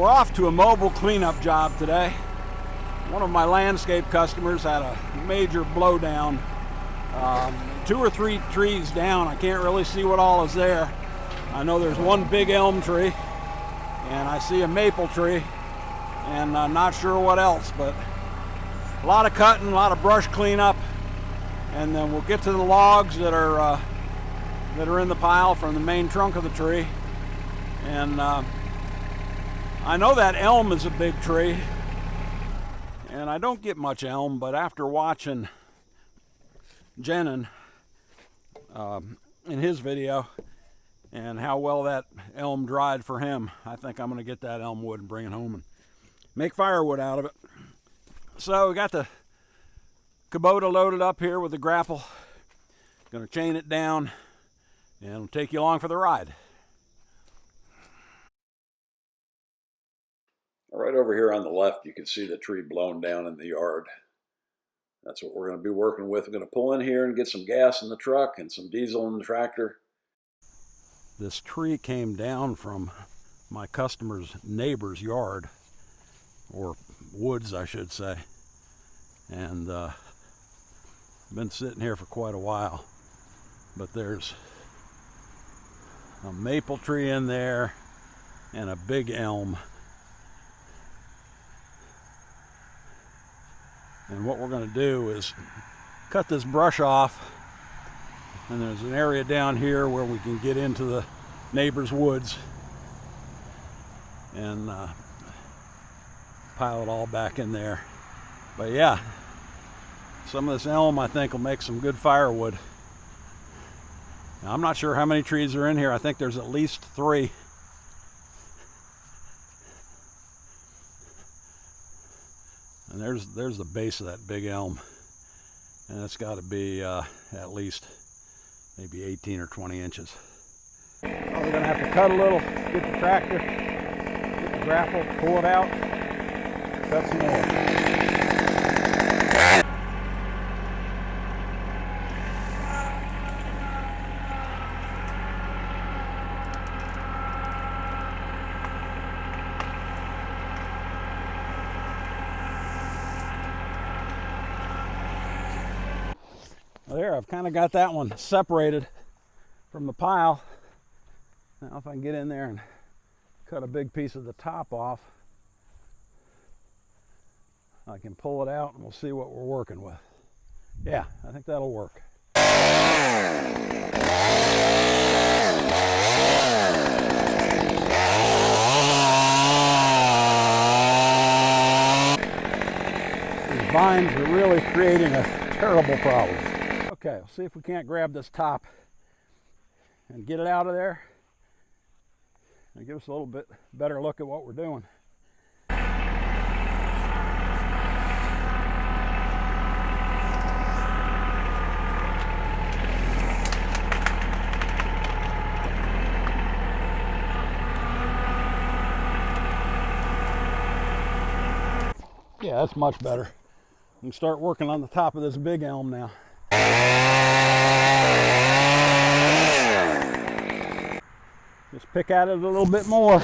we're off to a mobile cleanup job today. One of my landscape customers had a major blowdown. 2 or 3 trees down. I can't really see what all is there. I know there's one big elm tree, and I see a maple tree, and I'm not sure what else, but a lot of cutting, a lot of brush cleanup, and then we'll get to the logs that are in the pile from the main trunk of the tree. And I know that elm is a big tree, and I don't get much elm, but after watching Jenin in his video and how well that elm dried for him, I think I'm going to get that elm wood and bring it home and make firewood out of it. So we got the Kubota loaded up here with the Grapple. Going to chain it down and we'll take you along for the ride. Right over here on the left, you can see the tree blown down in the yard. That's what we're going to be working with. We're going to pull in here and get some gas in the truck and some diesel in the tractor. This tree came down from my customer's neighbor's yard, or woods, I should say. And been sitting here for quite a while. But there's a maple tree in there and a big elm. And what we're going to do is cut this brush off, and there's an area down here where we can get into the neighbor's woods and pile it all back in there. But yeah, some of this elm I think will make some good firewood. Now, I'm not sure how many trees are in here. I think there's at least 3. And there's the base of that big elm, and it's got to be at least maybe 18 or 20 inches. Well, we're going to have to cut a little, get the tractor, get the grapple, pull it out, cut some more. There, I've kind of got that one separated from the pile. Now if I can get in there and cut a big piece of the top off, I can pull it out and we'll see what we're working with. Yeah, I think that'll work. These vines are really creating a terrible problem. Okay, let's see if we can't grab this top and get it out of there and give us a little bit better look at what we're doing. Yeah, that's much better. We can start working on the top of this big elm now. Just pick at it a little bit more.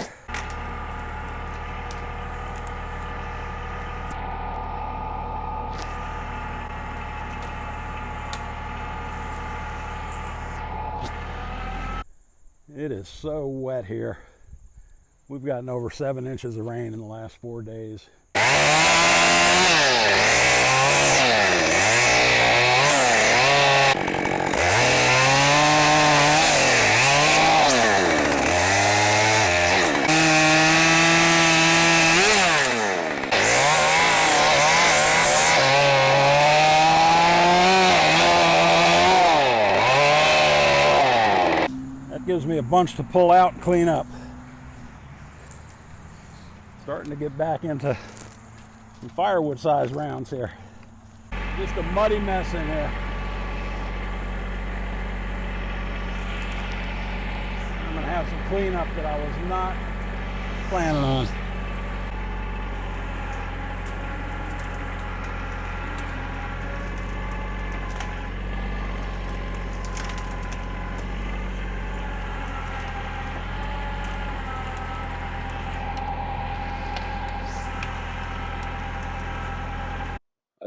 It is so wet here. We've gotten over 7 inches of rain in the last 4 days. Gives me a bunch to pull out and clean up. Starting to get back into some firewood size rounds here. Just a muddy mess in here. I'm gonna have some cleanup that I was not planning on.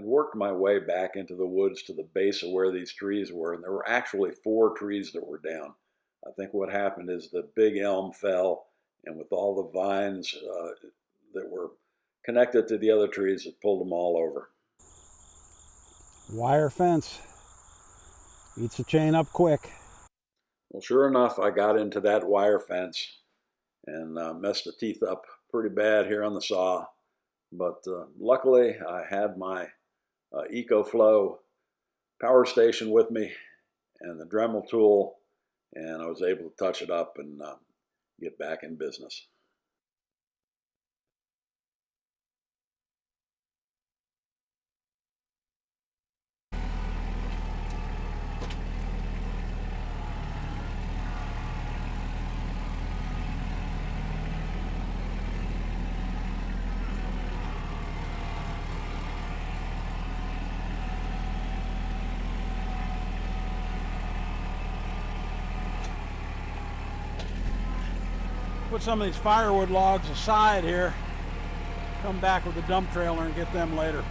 I'd worked my way back into the woods to the base of where these trees were, and there were actually 4 trees that were down. I think what happened is the big elm fell, and with all the vines that were connected to the other trees, it pulled them all over. Wire fence. Eats the chain up quick. Well, sure enough, I got into that wire fence and messed the teeth up pretty bad here on the saw. But luckily, I had my EcoFlow power station with me and the Dremel tool, and I was able to touch it up and get back in business. Put some of these firewood logs aside here, come back with the dump trailer and get them later.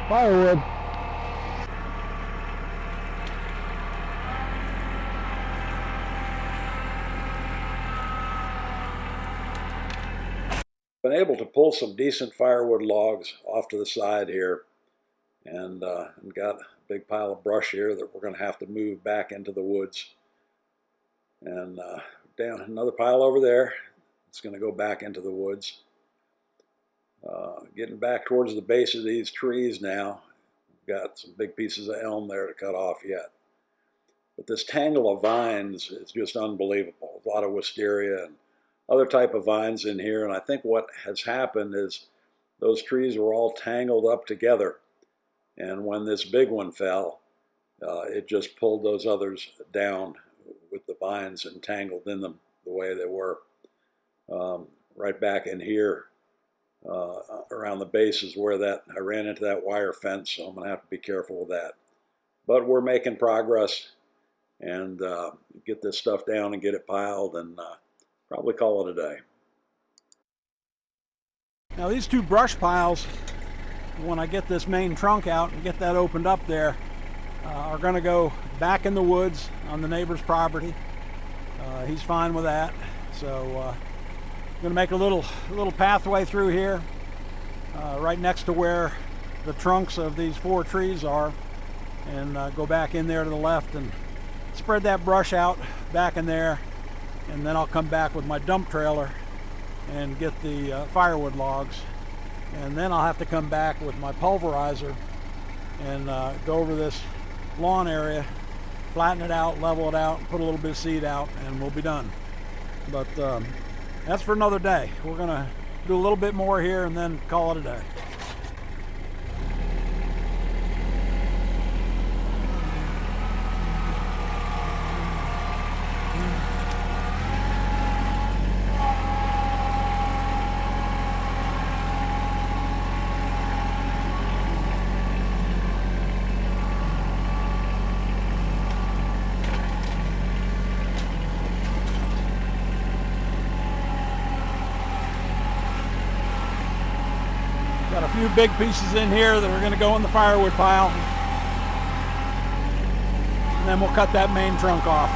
Firewood. Been able to pull some decent firewood logs off to the side here, and got a big pile of brush here that we're going to have to move back into the woods. And down another pile over there. It's going to go back into the woods. Getting back towards the base of these trees now. We've got some big pieces of elm there to cut off yet. But this tangle of vines is just unbelievable. A lot of wisteria and other type of vines in here. And I think what has happened is those trees were all tangled up together. And when this big one fell, it just pulled those others down with the vines entangled in them the way they were. Right back in here, around the base is where I ran into that wire fence, so I'm going to have to be careful with that. But we're making progress, and get this stuff down and get it piled, and probably call it a day. Now these 2 brush piles, when I get this main trunk out and get that opened up there, are going to go back in the woods on the neighbor's property. He's fine with that, so I'm going to make a little pathway through here, right next to where the trunks of these 4 trees are, and go back in there to the left and spread that brush out back in there, and then I'll come back with my dump trailer and get the firewood logs, and then I'll have to come back with my pulverizer and go over this lawn area, flatten it out, level it out, put a little bit of seed out, and we'll be done. But that's for another day. We're gonna do a little bit more here and then call it a day. few big pieces in here that are going to go in the firewood pile. And then we'll cut that main trunk off.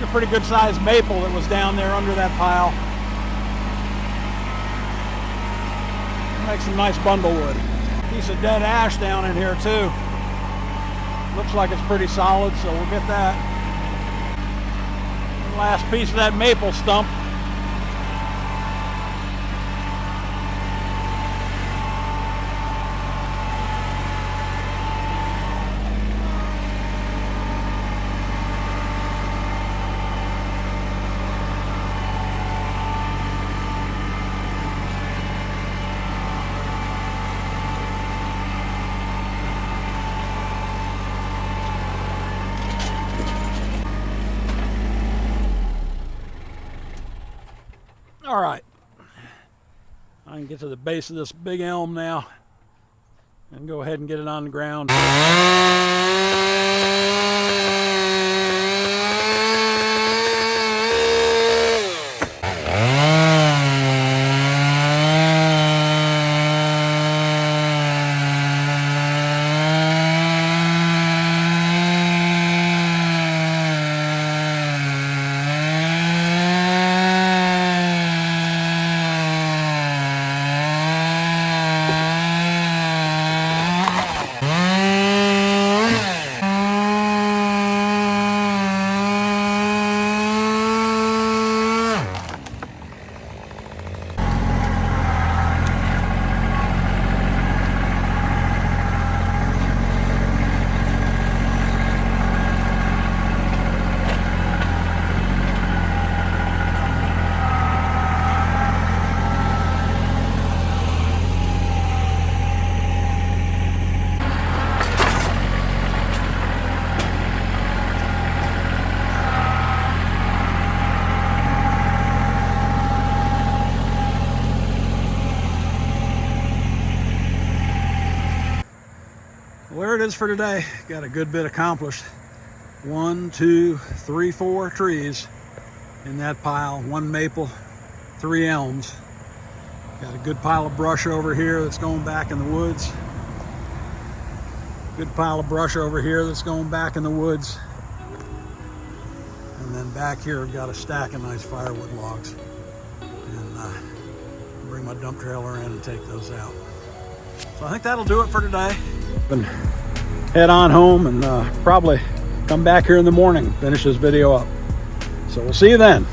A pretty good sized maple that was down there under that pile. Make some nice bundlewood. Piece of dead ash down in here too. Looks like it's pretty solid, so we'll get that. Last piece of that maple stump. All right, I can get to the base of this big elm now and go ahead and get it on the ground. Well, there it is for today. Got a good bit accomplished. 1, 2, 3, 4 trees in that pile. 1 maple, 3 elms. Got a good pile of brush over here that's going back in the woods. Good pile of brush over here that's going back in the woods. And then back here I've got a stack of nice firewood logs. And bring my dump trailer in and take those out. So I think that'll do it for today. And head on home and probably come back here in the morning, finish this video up. So we'll see you then.